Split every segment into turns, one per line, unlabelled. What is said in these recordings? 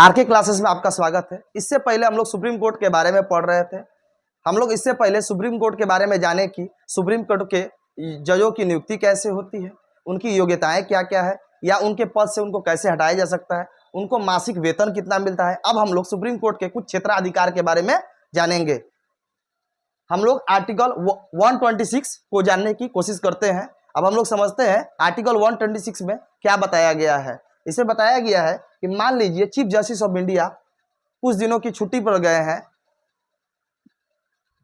R K classes में आपका स्वागत है। इससे पहले हम लोग सुप्रीम कोर्ट के बारे में पढ़ रहे थे। हम लोग इससे पहले सुप्रीम कोर्ट के बारे में जाने कि सुप्रीम कोर्ट के जजों की नियुक्ति कैसे होती है, उनकी योग्यताएं क्या क्या है, या उनके पद से उनको कैसे हटाया जा सकता है, उनको मासिक वेतन कितना मिलता है। अब हम लोग सुप्रीम कोर्ट के कुछ क्षेत्राधिकार के बारे में जानेंगे। हम लोग आर्टिकल 126 को जानने की कोशिश करते हैं। अब हम लोग समझते हैं आर्टिकल 126 में क्या बताया गया है। इसे बताया गया है कि मान लीजिए चीफ जस्टिस ऑफ इंडिया कुछ दिनों की छुट्टी पर गए हैं,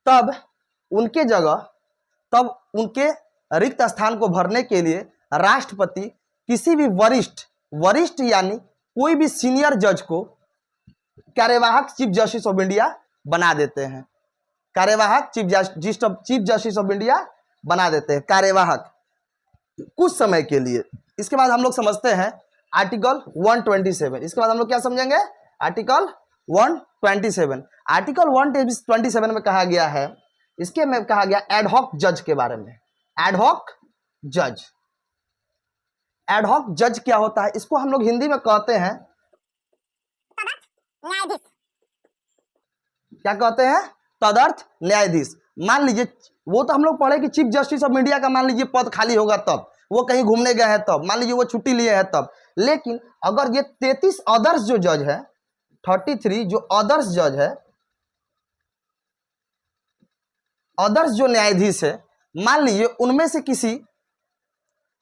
तब उनके रिक्त स्थान को भरने के लिए राष्ट्रपति किसी भी वरिष्ठ यानी कोई भी सीनियर जज को कार्यवाहक चीफ जस्टिस ऑफ इंडिया बना देते हैं। कार्यवाहक चीफ जस्टिस ऑफ इंडिया बना देते हैं, कार्यवाहक कुछ समय के लिए। इसके बाद हम लोग समझते हैं आर्टिकल 127। इसके बाद हम लोग क्या समझेंगे? आर्टिकल 127। आर्टिकल 127 में कहा गया है, इसके में कहा गया एडहॉक जज के बारे में। एडहॉक जज क्या होता है? इसको हम लोग हिंदी में कहते हैं, क्या कहते हैं? तदर्थ न्यायाधीश। मान लीजिए वो तो हम लोग पढ़े कि चीफ जस्टिस ऑफ इंडिया का मान लीजिए पद खाली होगा, तब वो कहीं घूमने गए हैं, तब मान लीजिए वो छुट्टी लिए हैं तब। लेकिन अगर ये 33 अदर्स जो जज है, 33 जो अदर्स जज है, अदर्स जो न्यायाधीश है, मान लीजिए उनमें से किसी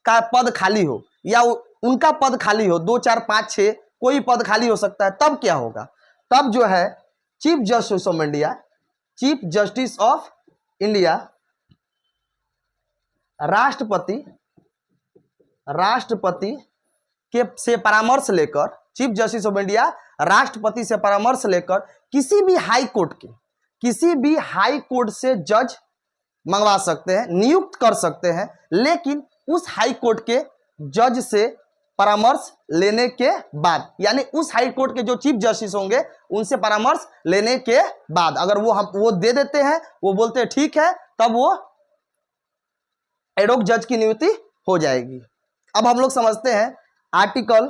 का पद खाली हो या उनका पद खाली हो, 2 4 5 6 कोई पद खाली हो सकता है, तब क्या होगा? तब जो है चीफ जस्टिस ऑफ इंडिया राष्ट्रपति के से परामर्श लेकर, चीफ जस्टिस ऑफ इंडिया राष्ट्रपति से परामर्श लेकर किसी भी हाई कोर्ट से जज मंगवा सकते हैं, नियुक्त कर सकते हैं। लेकिन उस हाई कोर्ट के जज से परामर्श लेने के बाद, यानी उस हाई कोर्ट के जो चीफ जस्टिस होंगे उनसे परामर्श लेने के बाद, अगर वो दे देते हैं, वो बोलते हैं ठीक है, तब वो एडहॉक जज की नियुक्ति हो जाएगी। अब हम लोग समझते हैं आर्टिकल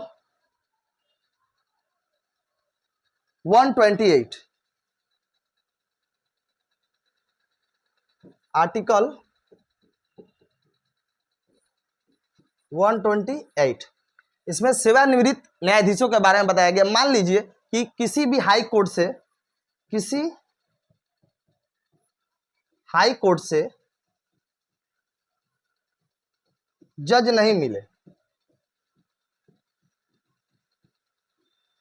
128। आर्टिकल 128 इसमें सेवानिवृत्त न्यायाधीशों के बारे में बताया गया। मान लीजिए कि किसी हाई कोर्ट से जज नहीं मिले,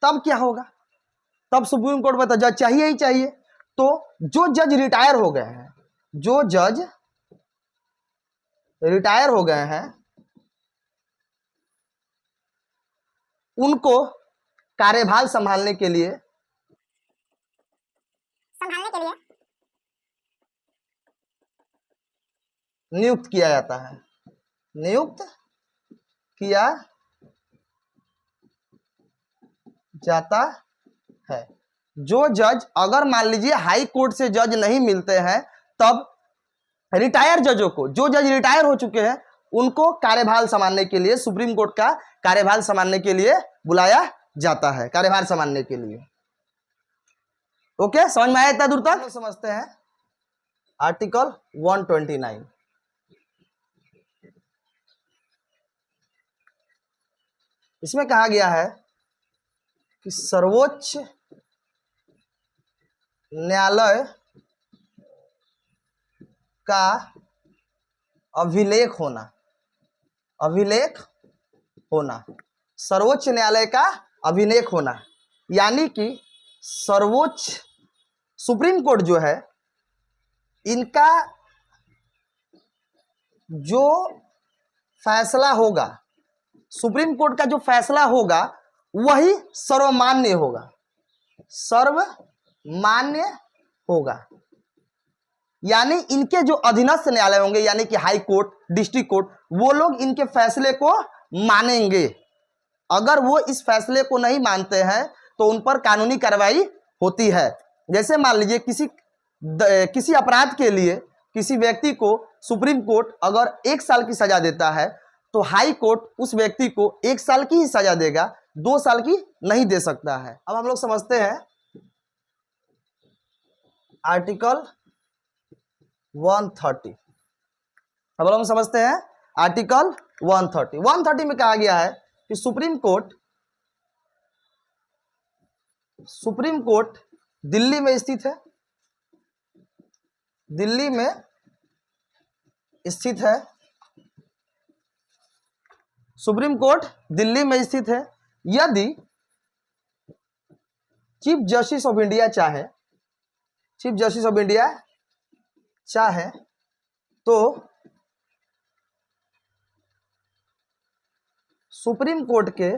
तब क्या होगा? तब सुप्रीम कोर्ट में तो जज चाहिए ही चाहिए। तो जो जज रिटायर हो गए हैं, उनको कार्यभार संभालने के लिए नियुक्त किया जाता है। नियुक्त किया जाता है। जो जज, अगर मान लीजिए हाई कोर्ट से जज नहीं मिलते हैं, तब रिटायर जजों को, जो जज रिटायर हो चुके हैं, उनको कार्यभार संभालने के लिए, सुप्रीम कोर्ट का कार्यभार संभालने के लिए बुलाया जाता है, कार्यभार संभालने के लिए। ओके, समझ में आया इतना दूर तक? समझते हैं आर्टिकल 129। इसमें कहा गया है कि सर्वोच्च न्यायालय का अभिलेख होना, सर्वोच्च न्यायालय का अभिलेख होना, यानी कि सुप्रीम कोर्ट जो है, इनका जो फैसला होगा, सुप्रीम कोर्ट का जो फैसला होगा वही सर्वमान्य होगा। यानी इनके जो अधीनस्थ न्यायालय होंगे, यानी कि हाई कोर्ट, डिस्ट्रिक्ट कोर्ट, वो लोग इनके फैसले को मानेंगे। अगर वो इस फैसले को नहीं मानते हैं तो उन पर कानूनी कार्रवाई होती है। जैसे मान लीजिए किसी अपराध के लिए किसी व्यक्ति को सुप्रीम कोर्ट अगर 1 साल की सजा देता है, तो हाई कोर्ट उस व्यक्ति को 1 साल की ही सजा देगा। 2 साल की नहीं दे सकता है। अब हम लोग समझते हैं आर्टिकल 130। अब हम समझते हैं आर्टिकल 130। 130 में कहा गया है कि सुप्रीम कोर्ट दिल्ली में स्थित है, दिल्ली में स्थित है, सुप्रीम कोर्ट दिल्ली में स्थित है। यदि चीफ जस्टिस ऑफ इंडिया चाहे, चीफ जस्टिस ऑफ इंडिया चाहे तो सुप्रीम कोर्ट के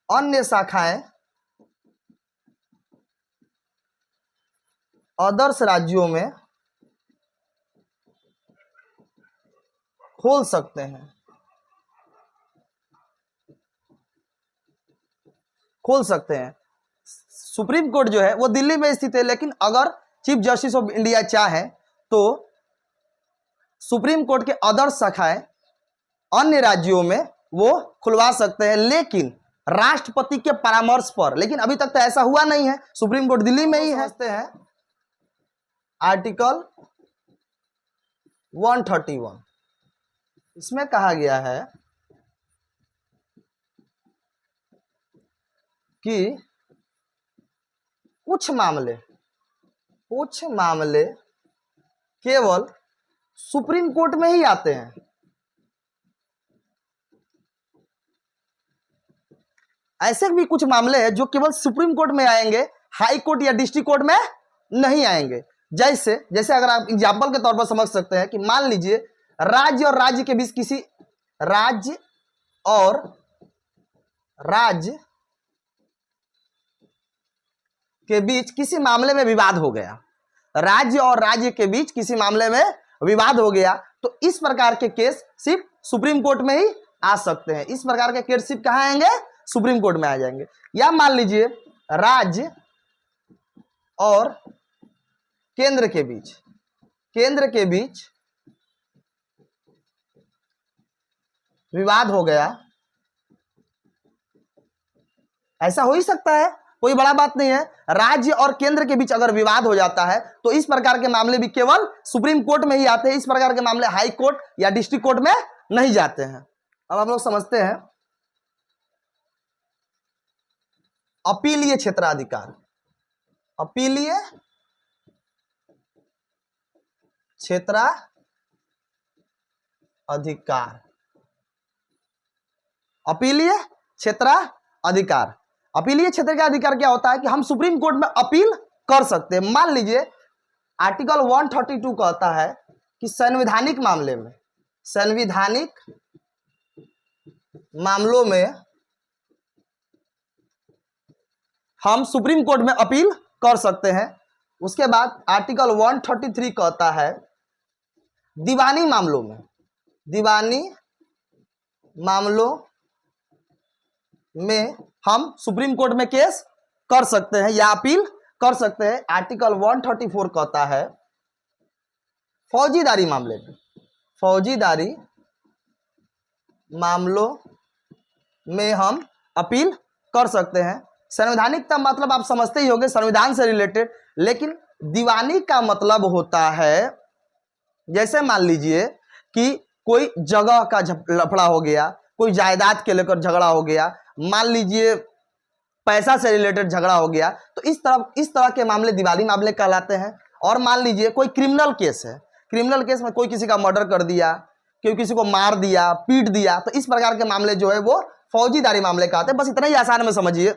अन्य शाखाएं अदर्स राज्यों में खोल सकते हैं, खोल सकते हैं। सुप्रीम कोर्ट जो है वो दिल्ली में स्थित है, लेकिन अगर चीफ जस्टिस ऑफ इंडिया चाहे तो सुप्रीम कोर्ट के अदर्स शाखाएं अन्य राज्यों में वो खुलवा सकते हैं, लेकिन राष्ट्रपति के परामर्श पर। लेकिन अभी तक तो ऐसा हुआ नहीं है, सुप्रीम कोर्ट दिल्ली में ही है। समझते हैं आर्टिकल 131। इसमें कहा गया है कि कुछ मामले केवल सुप्रीम कोर्ट में ही आते हैं। ऐसे भी कुछ मामले हैं जो केवल सुप्रीम कोर्ट में आएंगे, हाई कोर्ट या डिस्ट्रिक्ट कोर्ट में नहीं आएंगे। जैसे अगर आप एग्जाम्पल के तौर पर समझ सकते हैं कि मान लीजिए राज्य और राज्य के बीच किसी राज्य के बीच किसी मामले में विवाद हो गया, राज्य और राज्य के बीच किसी मामले में विवाद हो गया, तो इस प्रकार के केस सिर्फ सुप्रीम कोर्ट में ही आ सकते हैं। इस प्रकार के केस सिर्फ कहां आएंगे? सुप्रीम कोर्ट में आ जाएंगे। या मान लीजिए राज्य और केंद्र के बीच विवाद हो गया, ऐसा हो ही सकता है, कोई बड़ा बात नहीं है। राज्य और केंद्र के बीच अगर विवाद हो जाता है तो इस प्रकार के मामले भी केवल सुप्रीम कोर्ट में ही आते हैं। इस प्रकार के मामले हाई कोर्ट या डिस्ट्रिक्ट कोर्ट में नहीं जाते हैं। अब हम लोग समझते हैं अपीलीय क्षेत्राधिकार। अपीलीय क्षेत्राधिकार, अपीलीय क्षेत्राधिकार। अपीलीय क्षेत्र का अधिकार क्या होता है कि हम सुप्रीम कोर्ट में अपील कर सकते हैं। मान लीजिए आर्टिकल 132 कहता है कि संवैधानिक मामलों में हम सुप्रीम कोर्ट में अपील कर सकते हैं। उसके बाद आर्टिकल 133 कहता है दीवानी मामलों में हम सुप्रीम कोर्ट में केस कर सकते हैं या अपील कर सकते हैं। आर्टिकल 134 कहता है फौजीदारी मामलों में हम अपील कर सकते हैं। संवैधानिकता मतलब आप समझते ही होंगे, संविधान से रिलेटेड। लेकिन दीवानी का मतलब होता है, जैसे मान लीजिए कि कोई जगह का लफड़ा हो गया, कोई जायदाद के लेकर झगड़ा हो गया, मान लीजिए पैसा से रिलेटेड झगड़ा हो गया, तो इस तरह के मामले दीवानी मामले कहलाते हैं। और मान लीजिए कोई क्रिमिनल केस है, क्रिमिनल केस में कोई किसी का मर्डर कर दिया, कोई किसी को मार दिया, पीट दिया, तो इस प्रकार के मामले जो है वो फौजीदारी मामले कहते हैं। बस इतना ही आसान में समझिए।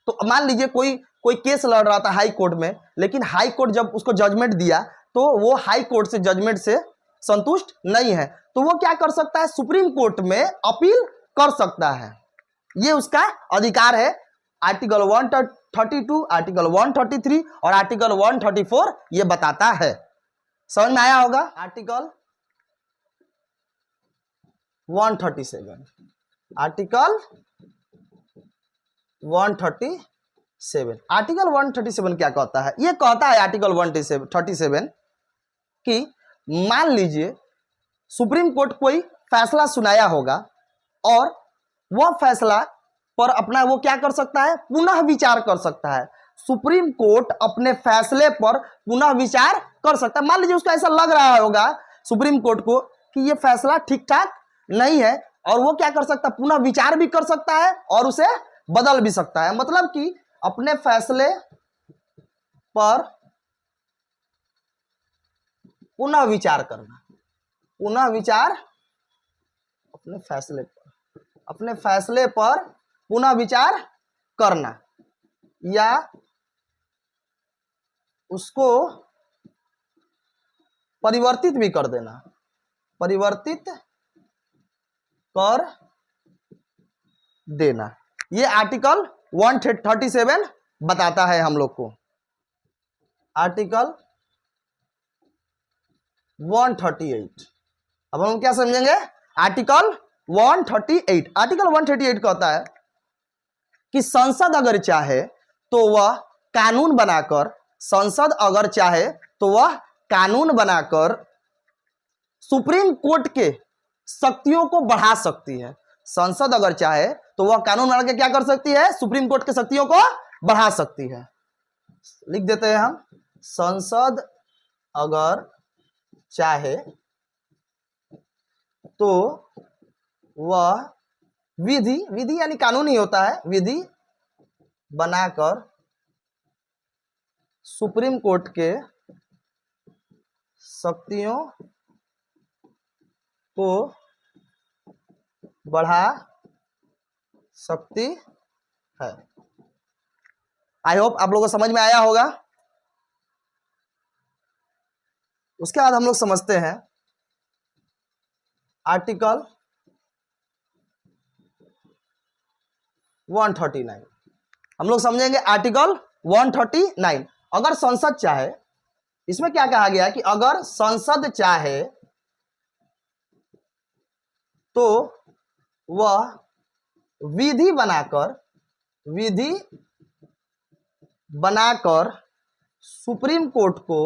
तो मान लीजिए कोई केस लड़ रहा था हाई कोर्ट में, लेकिन हाई कोर्ट जब उसको जजमेंट दिया तो वो हाई कोर्ट से जजमेंट से संतुष्ट नहीं है, तो वो क्या कर सकता है? सुप्रीम कोर्ट में अपील कर सकता है। ये उसका अधिकार है। आर्टिकल 132, आर्टिकल 133 और आर्टिकल 134 ये बताता है। समझ में आया होगा? आर्टिकल 137, आर्टिकल 137 क्या कहता है? ये कहता है आर्टिकल 137 कि मान लीजिए सुप्रीम कोर्ट कोई फैसला सुनाया होगा और वह फैसला पर अपना वो क्या कर सकता है, पुनः विचार कर सकता है। सुप्रीम कोर्ट अपने फैसले पर पुनः विचार कर सकता है। मान लीजिए उसको ऐसा लग रहा होगा सुप्रीम कोर्ट को कि ये फैसला ठीक ठाक नहीं है, और वो क्या कर सकता है, पुनः विचार भी कर सकता है और उसे बदल भी सकता है। मतलब कि अपने फैसले पर पुनः विचार करना, पुनः विचार अपने फैसले पर पुनः विचार करना, या उसको परिवर्तित भी कर देना, परिवर्तित कर देना। ये आर्टिकल 137 बताता है हम लोग को। आर्टिकल 138, अब हम क्या समझेंगे, आर्टिकल 138। आर्टिकल 138 कहता है कि संसद अगर चाहे तो वह कानून बनाकर, संसद अगर चाहे तो वह कानून बनाकर सुप्रीम कोर्ट के शक्तियों को बढ़ा सकती है। संसद अगर चाहे तो वह कानून बना के क्या कर सकती है, सुप्रीम कोर्ट के शक्तियों को बढ़ा सकती है। लिख देते हैं हम, संसद अगर चाहे तो वह विधि यानी कानून ही होता है, विधि बनाकर सुप्रीम कोर्ट के शक्तियों को बढ़ा सकती है। आई होप आप लोगों को समझ में आया होगा। उसके बाद हम लोग समझते हैं आर्टिकल 139। हम लोग समझेंगे आर्टिकल 139। अगर संसद चाहे, इसमें क्या कहा गया है कि अगर संसद चाहे तो वह विधि बनाकर सुप्रीम कोर्ट को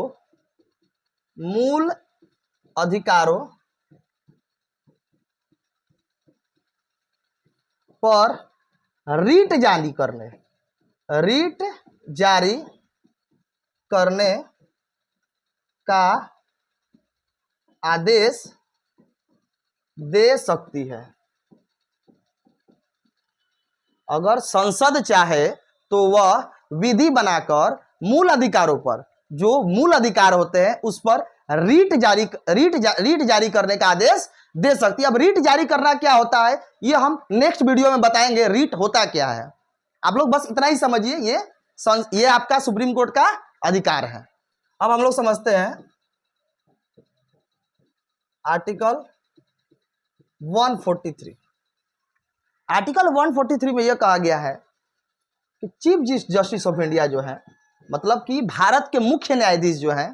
मूल अधिकारों पर रीट जारी करने का आदेश दे सकती है। अगर संसद चाहे तो वह विधि बनाकर मूल अधिकारों पर, जो मूल अधिकार होते हैं उस पर रीट जारी करने का आदेश दे सकती है। अब रीट जारी करना क्या होता है, ये हम नेक्स्ट वीडियो में बताएंगे, रीट होता क्या है। आप लोग बस इतना ही समझिए, ये आपका सुप्रीम कोर्ट का अधिकार है। अब हम लोग समझते हैं आर्टिकल 143। आर्टिकल 143 में यह कहा गया है कि चीफ जस्टिस ऑफ इंडिया जो है, मतलब कि भारत के मुख्य न्यायाधीश जो हैं,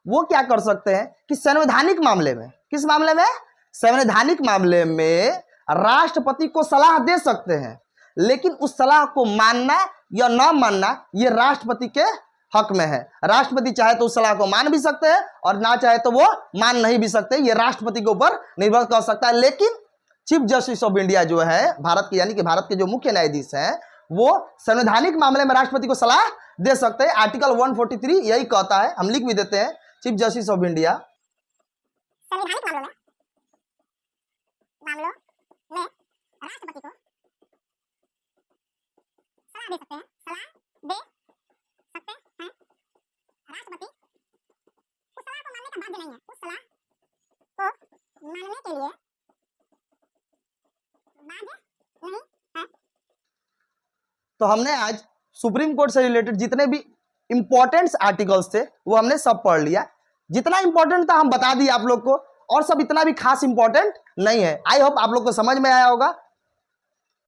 वो क्या कर सकते हैं कि संवैधानिक मामले में, किस मामले में, संवैधानिक मामले में राष्ट्रपति को सलाह दे सकते हैं, लेकिन उस सलाह को मानना या ना मानना ये राष्ट्रपति के हक में है। राष्ट्रपति चाहे तो उस सलाह को मान भी सकते हैं और ना चाहे तो वो मान नहीं भी सकते, ये राष्ट्रपति के ऊपर निर्भर कर सकता है। लेकिन चीफ जस्टिस ऑफ इंडिया जो है भारत के, यानी कि भारत के जो मुख्य न्यायाधीश हैं, वो संवैधानिक मामले में राष्ट्रपति को सलाह दे सकते हैं। आर्टिकल 143 यही कहता है, हम लिख भी देते हैं, चीफ जस्टिस ऑफ इंडिया
संवैधानिक मामलों में राष्ट्रपति को सलाह दे सकते हैं, राष्ट्रपति उस सलाह को मानने का बाध्य नहीं है, उस सलाह को मानने के लिए बाध्य नहीं है।
तो हमने आज सुप्रीम कोर्ट से रिलेटेड जितने भी इंपॉर्टेंट आर्टिकल्स थे वो हमने सब पढ़ लिया। जितना इंपॉर्टेंट था हम बता दिए आप लोग को, और सब इतना भी खास इंपॉर्टेंट नहीं है। आई होप आप लोग को समझ में आया होगा।